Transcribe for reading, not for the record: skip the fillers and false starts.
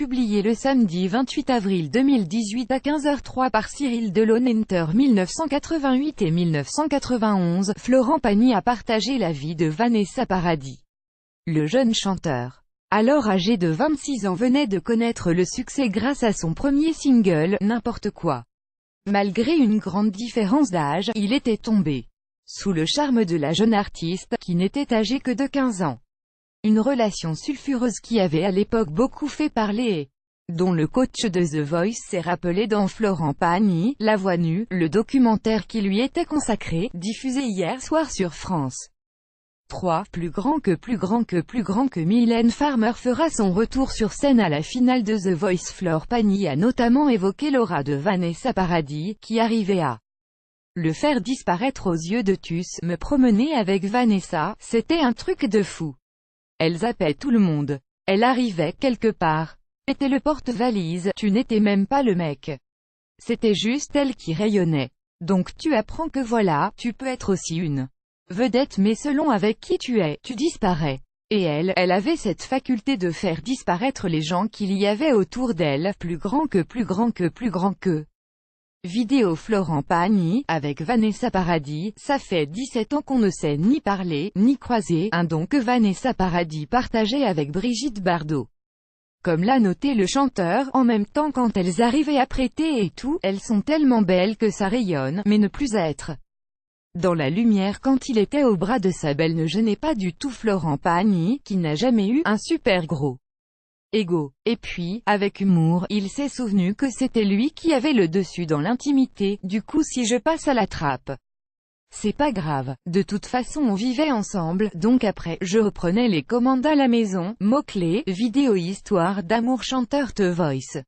publié le samedi 28 avril 2018 à 15h03 par Cyril Delon. Enter 1988 et 1991, Florent Pagny a partagé la vie de Vanessa Paradis. Le jeune chanteur, alors âgé de 26 ans, venait de connaître le succès grâce à son premier single, N'importe quoi. Malgré une grande différence d'âge, il était tombé sous le charme de la jeune artiste, qui n'était âgée que de 15 ans. Une relation sulfureuse qui avait à l'époque beaucoup fait parler et dont le coach de The Voice s'est rappelé dans Florent Pagny, La Voix nue, le documentaire qui lui était consacré, diffusé hier soir sur France 3. Plus grand que Mylène Farmer fera son retour sur scène à la finale de The Voice. Florent Pagny a notamment évoqué l'aura de Vanessa Paradis, qui arrivait à le faire disparaître aux yeux de tous. Me promener avec Vanessa, c'était un truc de fou. Elle zappait tout le monde. Elle arrivait quelque part. Était le porte-valise, tu n'étais même pas le mec. C'était juste elle qui rayonnait. Donc tu apprends que voilà, tu peux être aussi une vedette, mais selon avec qui tu es, tu disparais. Et elle avait cette faculté de faire disparaître les gens qu'il y avait autour d'elle. Plus grand que. Vidéo Florent Pagny, avec Vanessa Paradis. Ça fait 17 ans qu'on ne s'est ni parlé, ni croisé, un don que Vanessa Paradis partageait avec Brigitte Bardot. Comme l'a noté le chanteur, en même temps quand elles arrivaient à prêter et tout, elles sont tellement belles que ça rayonne, mais ne plus être dans la lumière quand il était au bras de sa belle ne gênait pas du tout Florent Pagny, qui n'a jamais eu un super gros ego. Et puis, avec humour, il s'est souvenu que c'était lui qui avait le dessus dans l'intimité, du coup si je passe à la trappe, c'est pas grave. De toute façon on vivait ensemble, donc après, je reprenais les commandes à la maison. Mots-clés, vidéo histoire d'amour chanteur The Voice.